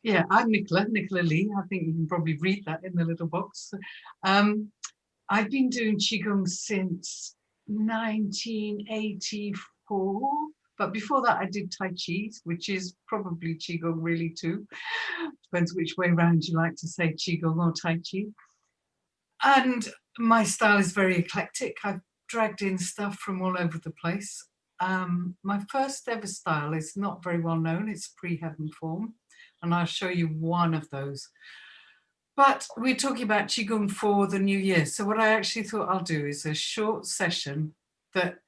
Yeah, I'm Nicola Ley. I think you can probably read that in the little box. I've been doing Qigong since 1984, but before that I did Tai Chi, which is probably Qigong really too. Depends which way around you like to say Qigong or Tai Chi. And my style is very eclectic. I've dragged in stuff from all over the place. My first ever style is not very well known. It's pre-heaven form, and I'll show you one of those. But we're talking about Qigong for the new year. So what I actually thought I'll do is a short session that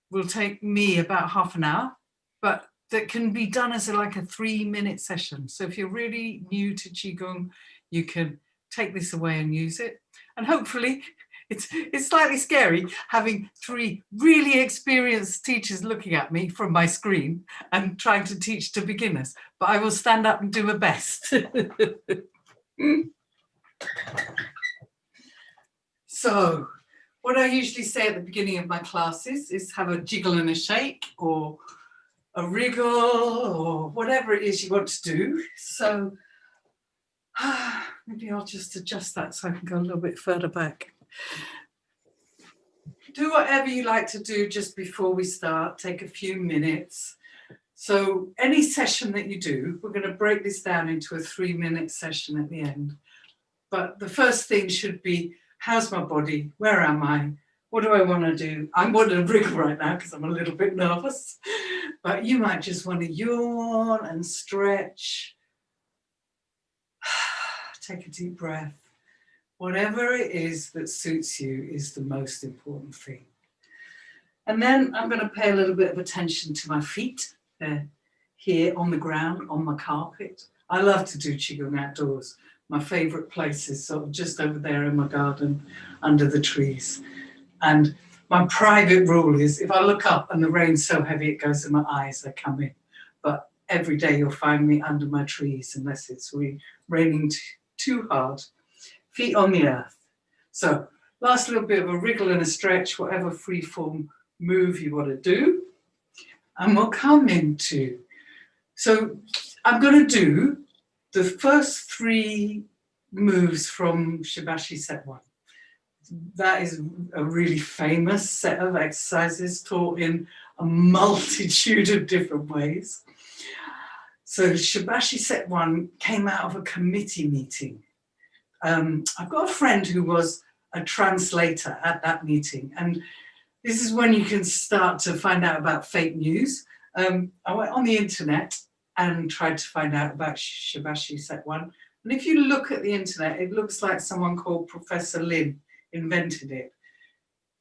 will take me about half an hour, but that can be done as like a 3-minute session. So if you're really new to Qigong, you can take this away and use it. And hopefully it's slightly scary having 3 really experienced teachers looking at me from my screen and trying to teach to beginners, but I will stand up and do my best. So what I usually say at the beginning of my classes is have a jiggle and a shake, or a wriggle, or whatever it is you want to do. So maybe I'll just adjust that so I can go a little bit further back. Do whatever you like to do just before we start. Take a few minutes. So any session that you do, we're going to break this down into a 3-minute session at the end. But the first thing should be, how's my body? Where am I? What do I want to do? I'm wanting to wriggle right now because I'm a little bit nervous. But you might just want to yawn and stretch. Take a deep breath. Whatever it is that suits you is the most important thing. And then I'm going to pay a little bit of attention to my feet. They're here on the ground, on my carpet. I love to do Qigong outdoors. My favourite place is sort of just over there in my garden, under the trees. And my private rule is, if I look up and the rain's so heavy it goes in my eyes, I come in. But every day you'll find me under my trees unless it's raining too hard. Feet on the earth. So last little bit of a wriggle and a stretch, whatever free form move you want to do. And we'll come into, so I'm going to do the first 3 moves from Shibashi set 1. That is a really famous set of exercises taught in a multitude of different ways. So Shibashi set 1 came out of a committee meeting. I've got a friend who was a translator at that meeting, and this is when you can start to find out about fake news. I went on the internet and tried to find out about Shibashi set 1. And if you look at the internet, it looks like someone called Professor Lin invented it.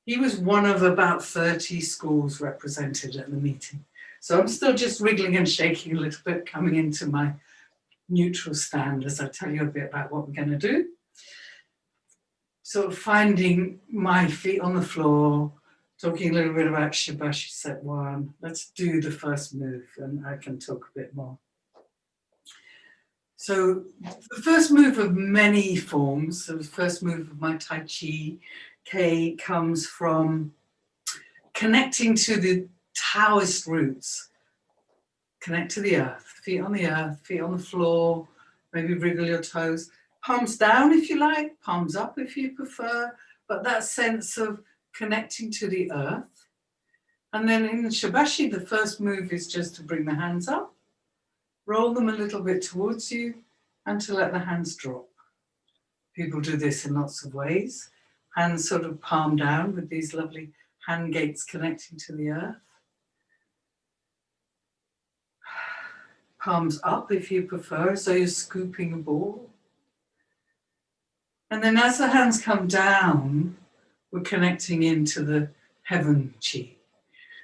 He was one of about 30 schools represented at the meeting. So I'm still just wriggling and shaking a little bit, coming into my neutral stand as I tell you a bit about what we're going to do. So finding my feet on the floor, talking a little bit about Shibashi set 1. Let's do the first move and I can talk a bit more. So the first move of many forms, so the first move of my Tai Chi comes from connecting to the Taoist roots. Connect to the earth, feet on the floor, maybe wriggle your toes. Palms down if you like, palms up if you prefer, but that sense of connecting to the earth. And then in Shibashi, the first move is just to bring the hands up, roll them a little bit towards you, and to let the hands drop. People do this in lots of ways. Hands sort of palm down with these lovely hand gates connecting to the earth. Palms up if you prefer, so you're scooping a ball. And then as the hands come down, we're connecting into the heaven chi.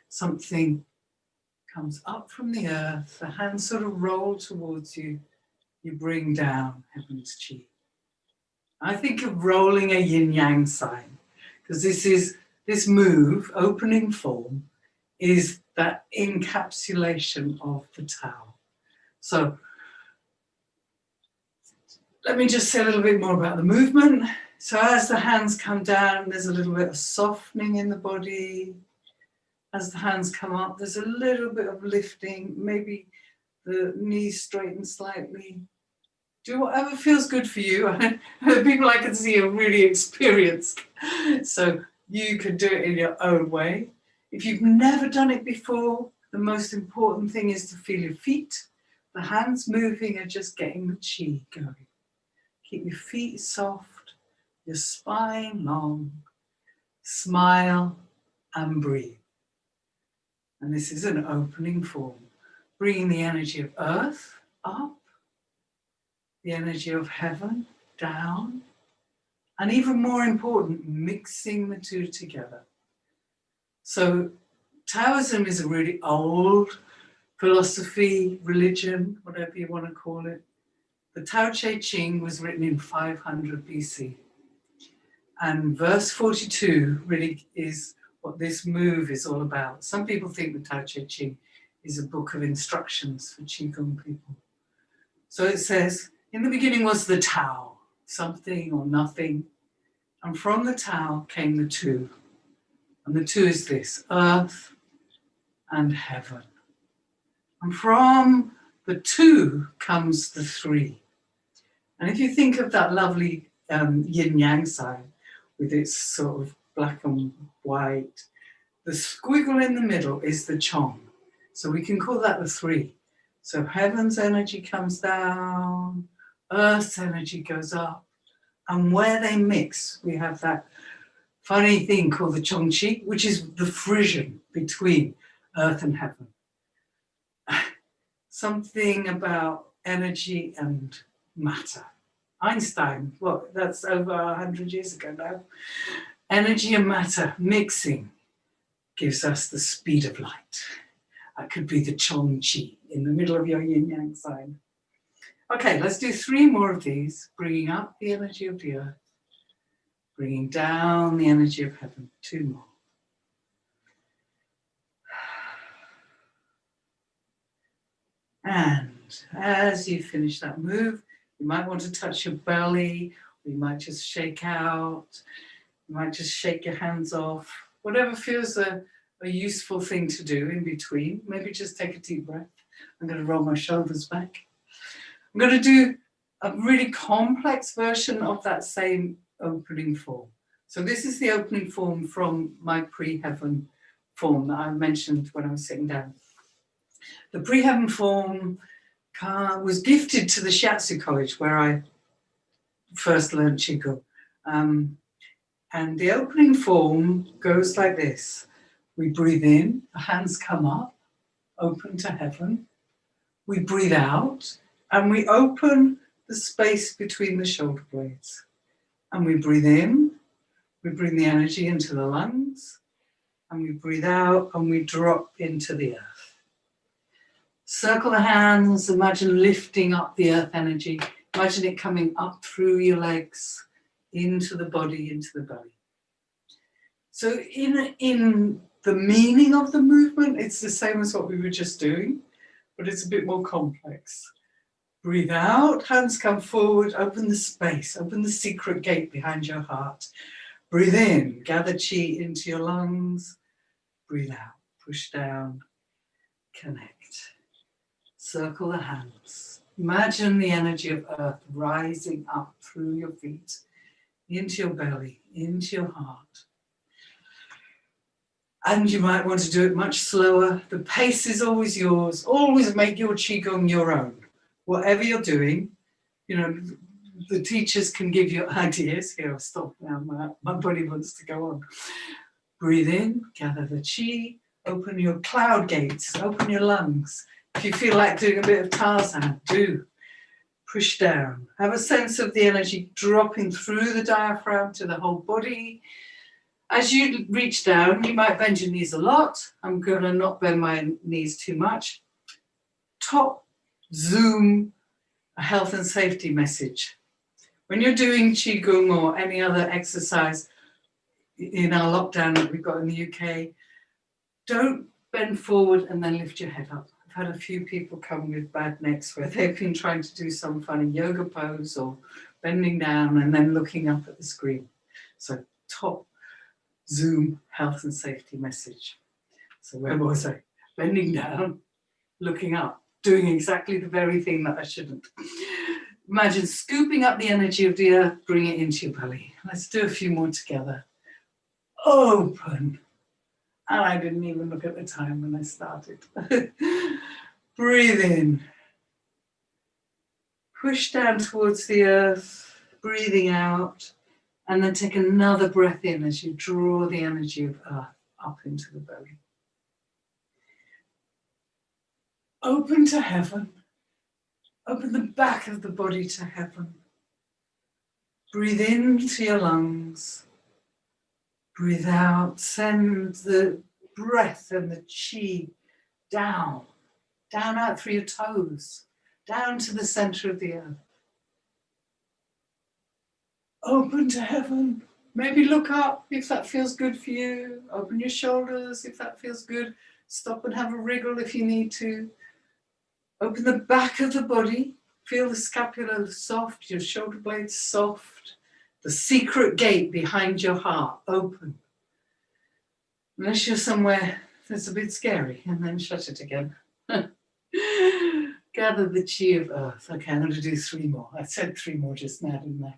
Something comes up from the earth, the hands sort of roll towards you, you bring down heaven's chi. I think of rolling a yin-yang sign, because this move, opening form, is that encapsulation of the Tao. So let me just say a little bit more about the movement. So as the hands come down, there's a little bit of softening in the body. As the hands come up, there's a little bit of lifting. Maybe the knees straighten slightly. Do whatever feels good for you. The people I can see are really experienced, so you can do it in your own way. If you've never done it before, the most important thing is to feel your feet. The hands moving are just getting the chi going. Keep your feet soft, your spine long. Smile and breathe. And this is an opening form, bringing the energy of earth up, the energy of heaven down, and even more important, mixing the two together. So Taoism is a really old philosophy, religion, whatever you want to call it. The Tao Te Ching was written in 500 BC. And verse 42 really is what this move is all about. Some people think the Tao Te Ching is a book of instructions for Qigong people. So it says, in the beginning was the Tao, something or nothing. And from the Tao came the two. And the two is this, earth and heaven. And from the two comes the three. And if you think of that lovely yin-yang sign with its sort of black and white, the squiggle in the middle is the chong. So we can call that the three. So heaven's energy comes down, earth's energy goes up, and where they mix, we have that funny thing called the chong chi, which is the frisson between earth and heaven. Something about energy and matter. Einstein, what, that's over 100 years ago now. Energy and matter mixing gives us the speed of light. That could be the chong chi in the middle of your yin-yang sign. Okay, let's do 3 more of these, bringing up the energy of the earth, bringing down the energy of heaven. 2 more. And as you finish that move, you might want to touch your belly, or you might just shake out, you might just shake your hands off, whatever feels a useful thing to do in between. Maybe just take a deep breath. I'm going to roll my shoulders back. I'm going to do a really complex version of that same opening form. So this is the opening form from my pre-heaven form that I mentioned when I was sitting down. The pre-heaven form was gifted to the Shiatsu College where I first learned Qigong. And the opening form goes like this. We breathe in, the hands come up, open to heaven. We breathe out, and we open the space between the shoulder blades. And we breathe in, we bring the energy into the lungs, and we breathe out, and we drop into the earth. Circle the hands, imagine lifting up the earth energy. Imagine it coming up through your legs, into the body, into the belly. So in the meaning of the movement, it's the same as what we were just doing, but it's a bit more complex. Breathe out, hands come forward, open the space, open the secret gate behind your heart. Breathe in, gather chi into your lungs. Breathe out, push down, connect. Circle the hands. Imagine the energy of earth rising up through your feet, into your belly, into your heart. And you might want to do it much slower. The pace is always yours. Always make your Qigong your own. Whatever you're doing, you know, the teachers can give you ideas. Here, I'll stop now. My body wants to go on. Breathe in, gather the chi, open your cloud gates, open your lungs. If you feel like doing a bit of Tarzan, do. Push down. Have a sense of the energy dropping through the diaphragm to the whole body. As you reach down, you might bend your knees a lot. I'm going to not bend my knees too much. Top zoom, a health and safety message. When you're doing Qigong or any other exercise in our lockdown that we've got in the UK, don't bend forward and then lift your head up. I've had a few people come with bad necks where they've been trying to do some funny yoga pose or bending down and then looking up at the screen. So top zoom health and safety message. So where was I? Bending down, looking up. doing exactly the very thing that I shouldn't. Imagine scooping up the energy of the earth, bring it into your belly. Let's do a few more together. Open. And I didn't even look at the time when I started. Breathe in. Push down towards the earth, breathing out, and then take another breath in as you draw the energy of earth up into the belly. Open to heaven. Open the back of the body to heaven. Breathe into your lungs. Breathe out. Send the breath and the chi down out through your toes, down to the center of the earth. Open to heaven. Maybe look up if that feels good for you. Open your shoulders if that feels good. Stop and have a wriggle if you need to. Open the back of the body. Feel the scapula soft, your shoulder blades soft. The secret gate behind your heart open. Unless you're somewhere that's a bit scary, and then shut it again. Gather the chi of earth. Okay, I'm going to do 3 more. I said 3 more just now, didn't I?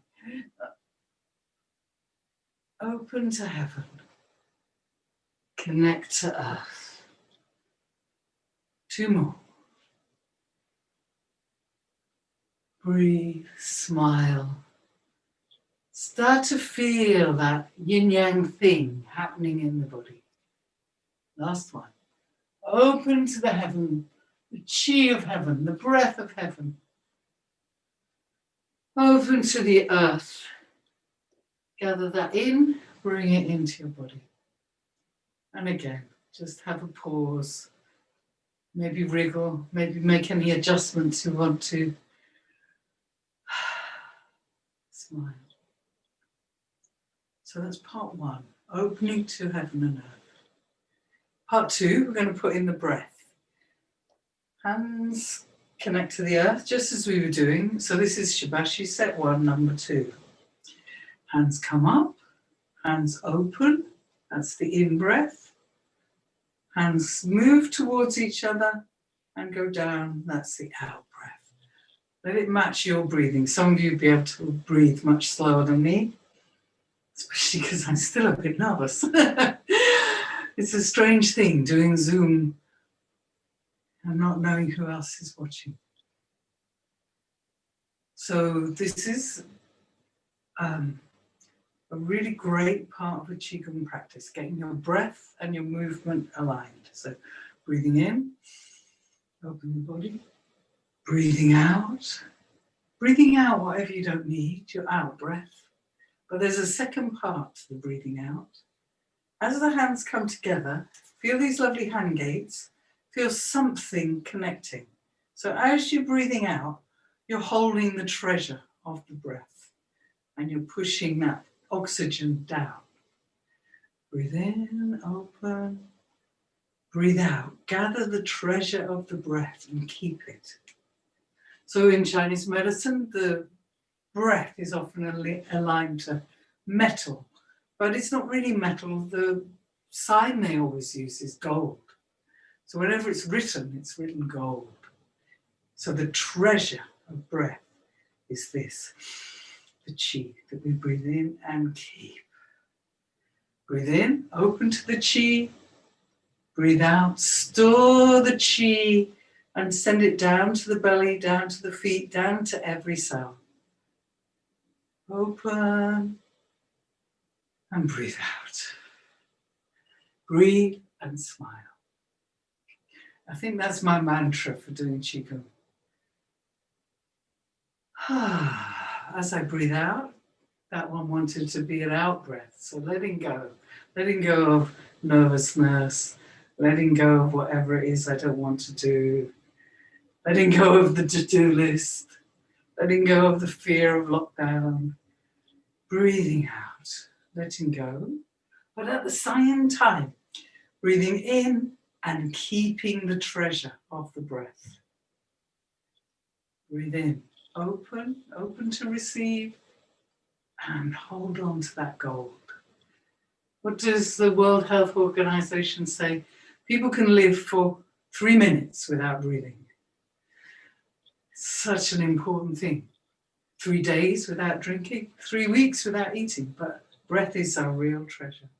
Open to heaven. Connect to earth. 2 more. Breathe, smile. Start to feel that yin-yang thing happening in the body. Last one. Open to the heaven, the chi of heaven, the breath of heaven. Open to the earth. Gather that in, bring it into your body. And again, just have a pause. Maybe wriggle, maybe make any adjustments you want to. Smile. So that's part 1, opening to heaven and earth. Part 2, we're going to put in the breath. Hands connect to the earth, just as we were doing. So this is Shibashi set 1, number 2. Hands come up, hands open, that's the in-breath. Hands move towards each other and go down, that's the out-breath. Let it match your breathing. Some of you will be able to breathe much slower than me, especially because I'm still a bit nervous. It's a strange thing doing Zoom and not knowing who else is watching. So this is a really great part of a Qigong practice, getting your breath and your movement aligned. So breathing in, open the body, breathing out whatever you don't need, your out breath. But there's a second part to the breathing out. As the hands come together, feel these lovely hand gates, feel something connecting. So as you're breathing out, you're holding the treasure of the breath and you're pushing that oxygen down. Breathe in, open. Breathe out. Gather the treasure of the breath and keep it. So in Chinese medicine, the breath is often aligned to metal, but it's not really metal. The sign they always use is gold. So whenever it's written gold. So the treasure of breath is this, the chi that we breathe in and keep. Breathe in, open to the chi. Breathe out, store the chi and send it down to the belly, down to the feet, down to every cell. Open and breathe out. Breathe and smile. I think that's my mantra for doing Qigong. As I breathe out, that one wanted to be an out breath. So letting go of nervousness, letting go of whatever it is I don't want to do, letting go of the to-do list, letting go of the fear of lockdown, breathing out, letting go, but at the same time, breathing in and keeping the treasure of the breath. Breathe in, open to receive, and hold on to that gold. What does the World Health Organization say? People can live for 3 minutes without breathing. Such an important thing. 3 days without drinking, 3 weeks without eating, but breath is our real treasure.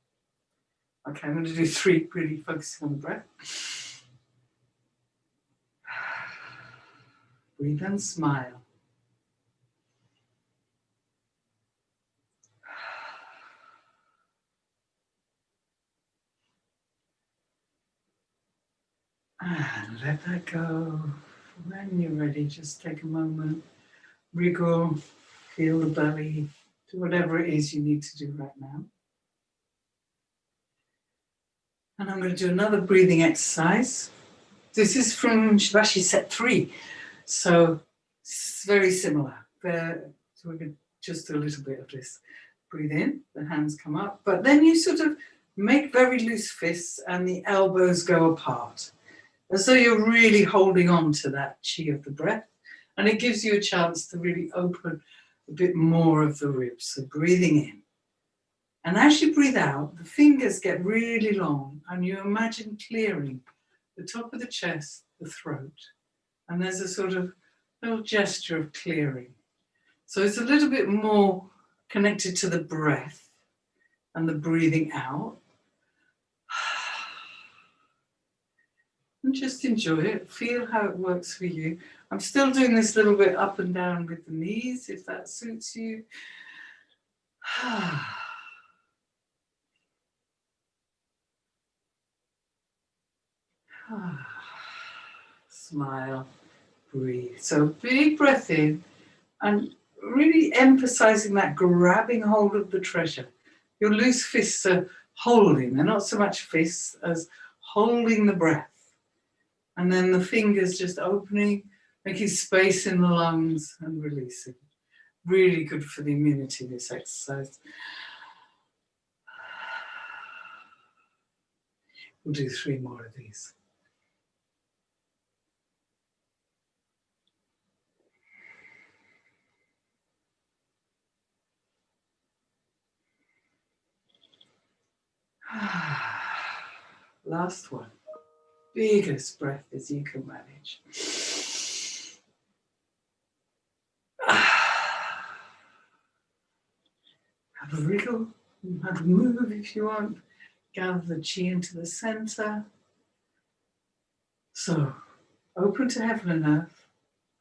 Okay, I'm going to do 3, really focusing on the breath. Breathe and smile. And let that go. When you're ready, just take a moment, wriggle, feel the belly, do whatever it is you need to do right now. And I'm going to do another breathing exercise. This is from Shivashi set 3, so it's very similar. So we're going to just do a little bit of this. Breathe in, the hands come up, but then you sort of make very loose fists and the elbows go apart, as though you're really holding on to that chi of the breath, and it gives you a chance to really open a bit more of the ribs. So breathing in. And as you breathe out, the fingers get really long, and you imagine clearing the top of the chest, the throat, and there's a sort of little gesture of clearing. So it's a little bit more connected to the breath and the breathing out. And just enjoy it, feel how it works for you. I'm still doing this little bit up and down with the knees, if that suits you. Smile, breathe. So big breath in and really emphasizing that grabbing hold of the treasure. Your loose fists are holding, they're not so much fists as holding the breath. And then the fingers just opening, making space in the lungs and releasing. Really good for the immunity, this exercise. We'll do 3 more of these. Last one. Biggest breath as you can manage. Have a wriggle, have a move if you want. Gather the chi into the center. So, open to heaven and earth,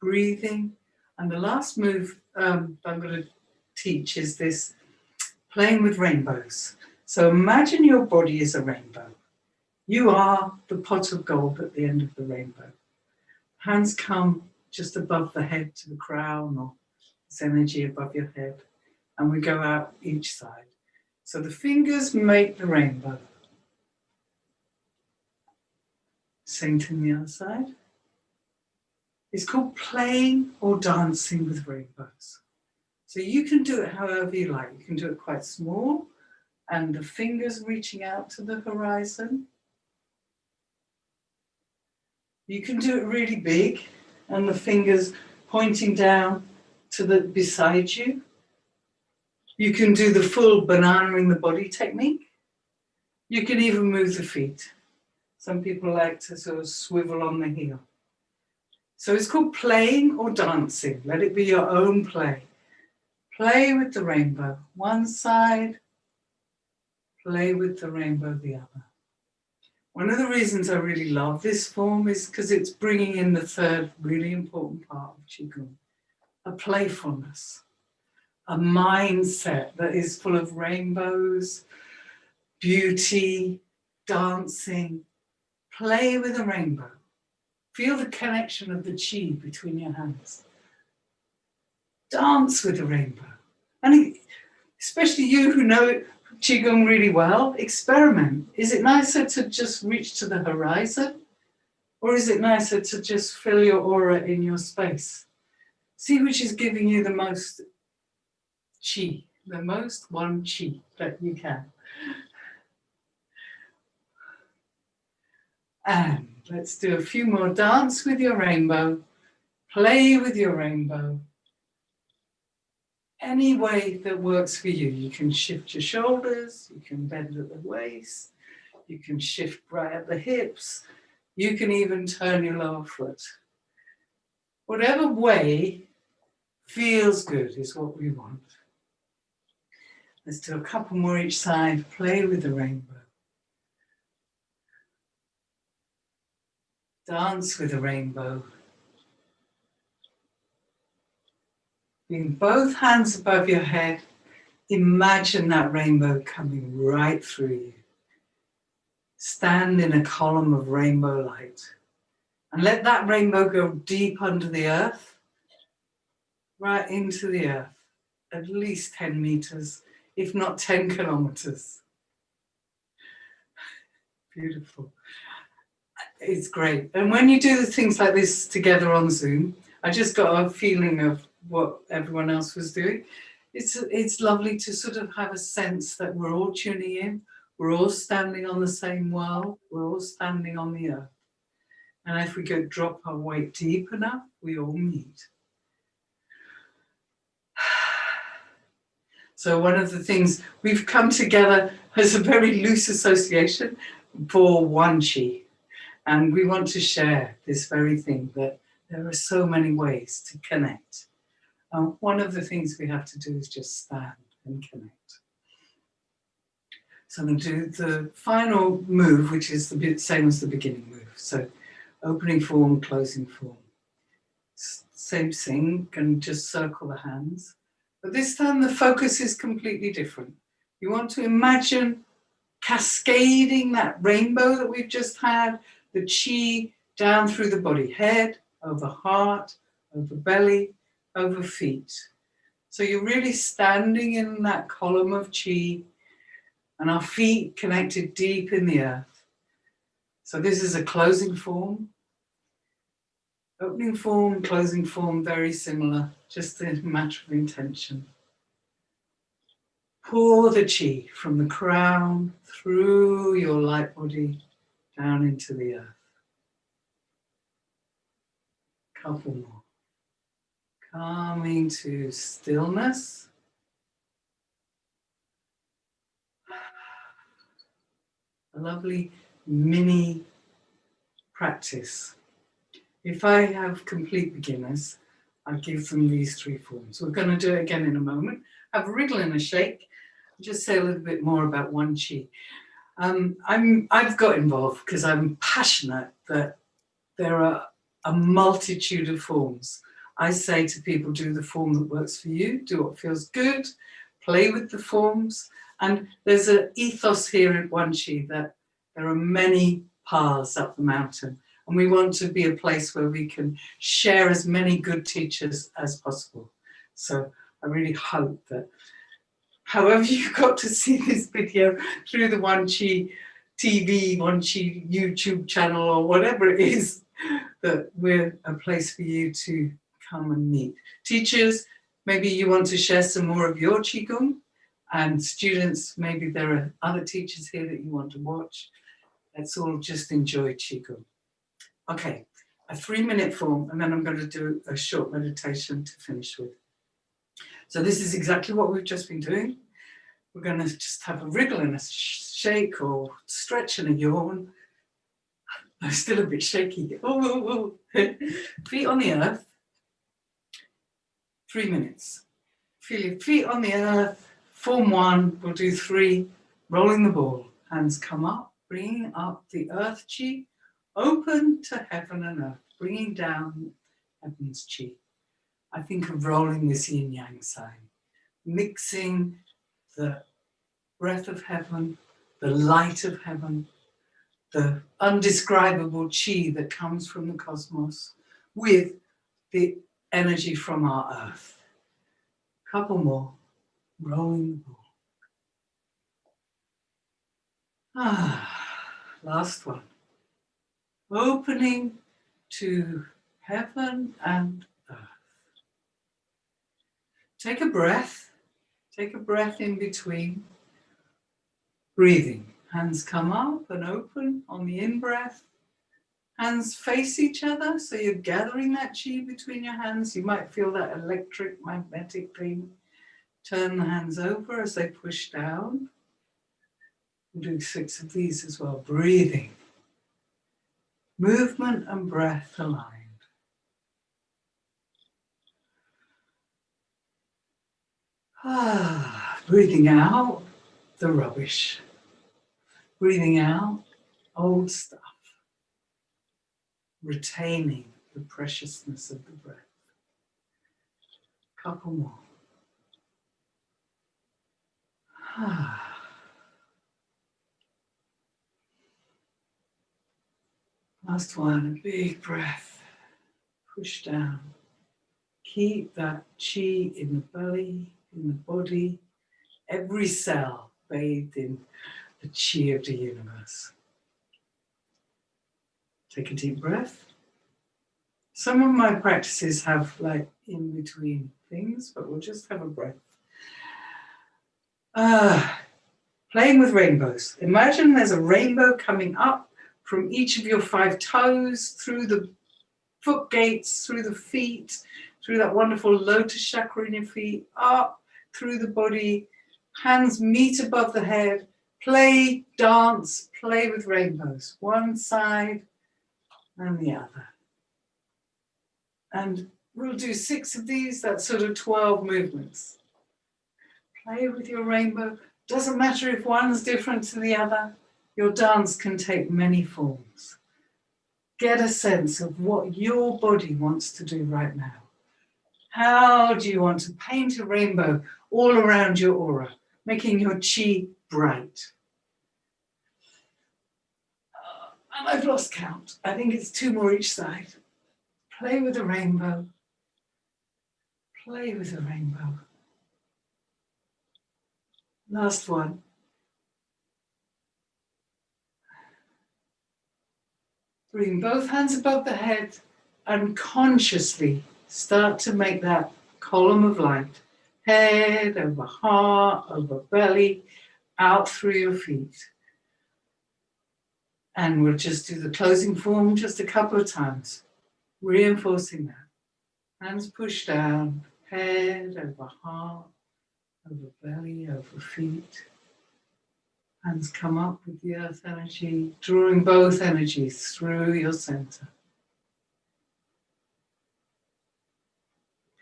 breathing. And the last move I'm going to teach is this playing with rainbows. So imagine your body is a rainbow. You are the pot of gold at the end of the rainbow. Hands come just above the head to the crown, or this energy above your head, and we go out each side. So the fingers make the rainbow. Same to the other side. It's called playing or dancing with rainbows. So you can do it however you like. You can do it quite small, and the fingers reaching out to the horizon. You can do it really big, and the fingers pointing down to the beside you. You can do the full banana-ing the body technique. You can even move the feet. Some people like to sort of swivel on the heel. So it's called playing or dancing. Let it be your own play. Play with the rainbow. One side, play with the rainbow the other. One of the reasons I really love this form is because it's bringing in the third really important part of Qigong, a playfulness, a mindset that is full of rainbows, beauty, dancing. Play with a rainbow. Feel the connection of the chi between your hands. Dance with the rainbow. And especially you who know Qigong really well, experiment. Is it nicer to just reach to the horizon? Or is it nicer to just fill your aura in your space? See which is giving you the most chi, the most one chi that you can. And let's do a few more. Dance with your rainbow. Play with your rainbow. Any way that works for you. You can shift your shoulders, you can bend at the waist, you can shift right at the hips, you can even turn your lower foot. Whatever way feels good is what we want. Let's do a couple more each side. Play with the rainbow. Dance with the rainbow. Bring both hands above your head. Imagine that rainbow coming right through you. Stand in a column of rainbow light. And let that rainbow go deep under the earth, right into the earth, at least 10 meters, if not 10 kilometers. Beautiful. It's great. And when you do the things like this together on Zoom, I just got a feeling of what everyone else was doing. It's lovely to sort of have a sense that we're all tuning in, we're all standing on the same world, we're all standing on the earth. And if we go drop our weight deep enough, we all meet. So one of the things, we've come together as a very loose association for OneQi. And we want to share this very thing, that there are so many ways to connect. One of the things we have to do is just stand and connect. So I'm going to do the final move, which is the same as the beginning move. So opening form, closing form. Same thing, and just circle the hands. But this time the focus is completely different. You want to imagine cascading that rainbow that we've just had, the chi down through the body, head, over heart, over belly, over feet. So you're really standing in that column of chi and our feet connected deep in the earth. So this is a closing form. Opening form, closing form, very similar, just a matter of intention. Pour the chi from the crown through your light body down into the earth. Couple more. Coming to stillness. A lovely mini practice. If I have complete beginners, I give them these three forms. We're going to do it again in a moment. Have a wriggle and a shake. Just say a little bit more about OneQi. I've got involved because I'm passionate that there are a multitude of forms. I say to people, do the form that works for you, do what feels good, play with the forms. And there's an ethos here at OneQi that there are many paths up the mountain. And we want to be a place where we can share as many good teachers as possible. So I really hope that however you got to see this video through the OneQi TV, OneQi YouTube channel, or whatever it is, that we're a place for you to come and meet. Teachers, maybe you want to share some more of your Qigong, and students, maybe there are other teachers here that you want to watch. Let's all just enjoy Qigong. Okay, a 3-minute form, and then I'm going to do a short meditation to finish with. So this is exactly what we've just been doing. We're going to just have a wriggle and a shake, or stretch and a yawn. I'm still a bit shaky. Oh. Feet on the earth. 3 minutes. Feel your feet on the earth. Form 1, we'll do 3. Rolling the ball. Hands come up, bringing up the earth chi. Open to heaven and earth, bringing down heaven's chi. I think of rolling this yin-yang sign, mixing the breath of heaven, the light of heaven, the undescribable chi that comes from the cosmos with the energy from our earth. Couple more, rolling the ball. Last one. Opening to heaven and earth. Take a breath in between. Breathing, hands come up and open on the in-breath. Hands face each other, so you're gathering that chi between your hands. You might feel that electric magnetic thing. Turn the hands over as they push down. We'll do 6 of these as well. Breathing. Movement and breath aligned. Breathing out the rubbish. Breathing out old stuff. Retaining the preciousness of the breath. Couple more. Last one, a big breath. Push down. Keep that chi in the belly, in the body, every cell bathed in the chi of the universe. Take a deep breath. Some of my practices have like in between things, but we'll just have a breath. Playing with rainbows. Imagine there's a rainbow coming up from each of your 5 toes, through the foot gates, through the feet, through that wonderful lotus chakra in your feet, up through the body, hands meet above the head, play, dance, play with rainbows, one side and the other. And we'll do 6 of these, that's sort of 12 movements. Play with your rainbow. Doesn't matter if one's different to the other. Your dance can take many forms. Get a sense of what your body wants to do right now. How do you want to paint a rainbow all around your aura, making your chi bright? And I've lost count. I think it's 2 more each side. Play with a rainbow. Play with a rainbow. Last one. Bring both hands above the head and consciously start to make that column of light. Head over heart, over belly, out through your feet. And we'll just do the closing form just a couple of times, reinforcing that. Hands push down, head over heart, over belly, over feet. Hands come up with the earth energy, drawing both energies through your center.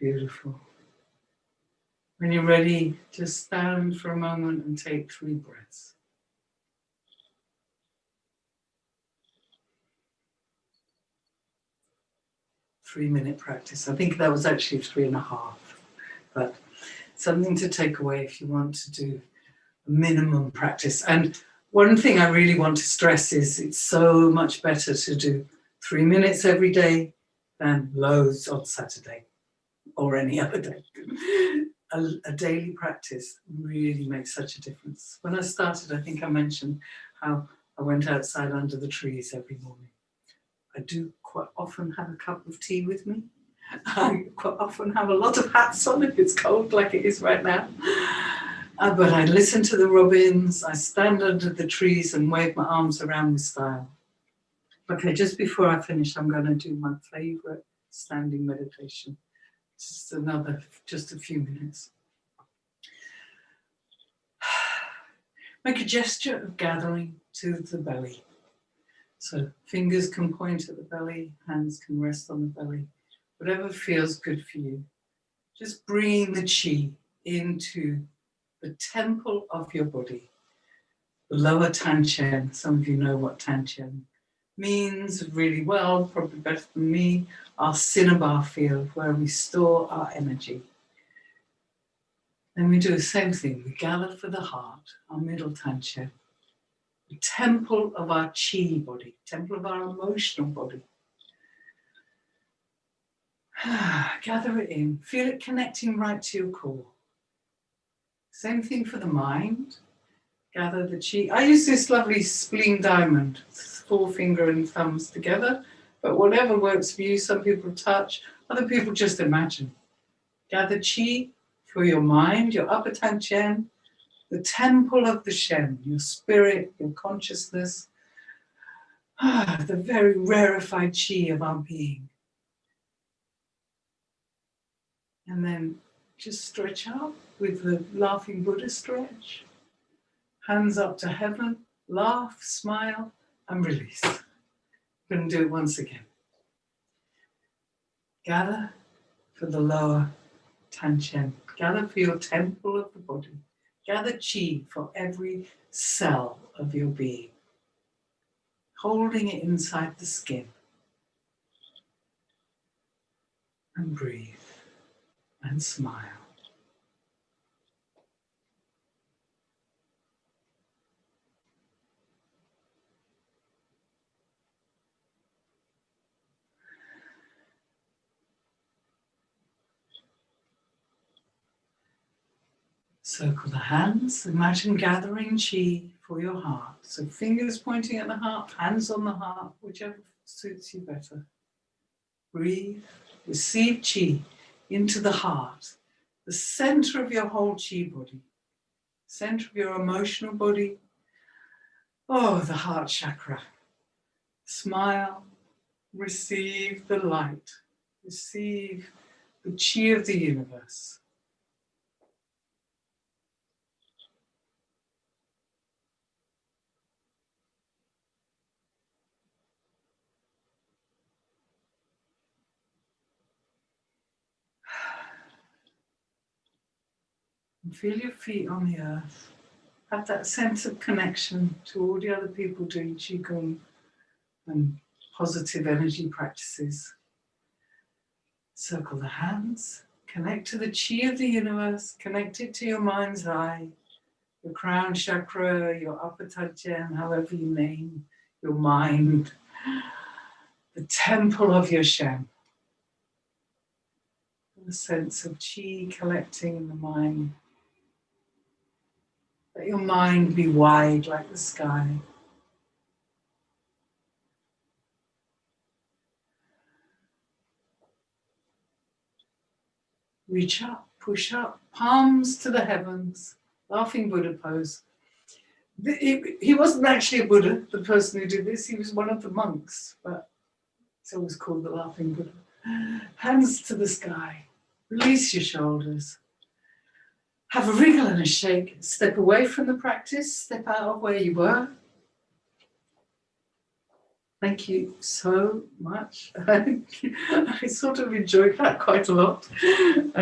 Beautiful. When you're ready, just stand for a moment and take 3 breaths. Three-minute practice. I think that was actually 3.5, but something to take away if you want to do a minimum practice. And one thing I really want to stress is it's so much better to do 3 minutes every day than loads on Saturday or any other day. A daily practice really makes such a difference. When I started, I think I mentioned how I went outside under the trees every morning. I do quite often have a cup of tea with me. I quite often have a lot of hats on if it's cold like it is right now. But I listen to the robins, I stand under the trees and wave my arms around with style. Okay, just before I finish, I'm going to do my favorite standing meditation. Just a few minutes. Make a gesture of gathering to the belly. So fingers can point at the belly, hands can rest on the belly, whatever feels good for you. Just bring the chi into the temple of your body, the lower Tanchen. Some of you know what Tanchen means really well, probably better than me. Our cinnabar field where we store our energy. Then we do the same thing. We gather for the heart, our middle Tanchen, the temple of our chi body, temple of our emotional body. Gather it in, feel it connecting right to your core. Same thing for the mind. Gather the chi. I use this lovely spleen diamond, 4-finger and thumbs together, but whatever works for you. Some people touch, other people just imagine. Gather chi for your mind, your upper Tanchen, the temple of the Shen, your spirit, your consciousness, the very rarefied chi of our being. And then just stretch up with the laughing Buddha stretch. Hands up to heaven, laugh, smile, and release. We're going to do it once again. Gather for the lower Tanchen. Gather for your temple of the body. Gather chi for every cell of your being. Holding it inside the skin. And breathe. And smile. Circle the hands. Imagine gathering chi for your heart. So fingers pointing at the heart, hands on the heart, whichever suits you better. Breathe. Receive chi into the heart, the center of your whole chi body, center of your emotional body. Oh, the heart chakra. Smile. Receive the light. Receive the chi of the universe. And feel your feet on the earth. Have that sense of connection to all the other people doing Qigong and positive energy practices. Circle the hands. Connect to the chi of the universe. Connect it to your mind's eye, your crown chakra, your upper Tajien, however you name your mind. The temple of your Shem. A sense of chi collecting in the mind. Let your mind be wide like the sky. Reach up, push up, palms to the heavens. Laughing Buddha pose. He wasn't actually a Buddha, the person who did this. He was one of the monks, but it's always called the Laughing Buddha. Hands to the sky. Release your shoulders. Have a wriggle and a shake. Step away from the practice. Step out of where you were. Thank you so much. I sort of enjoyed that quite a lot. And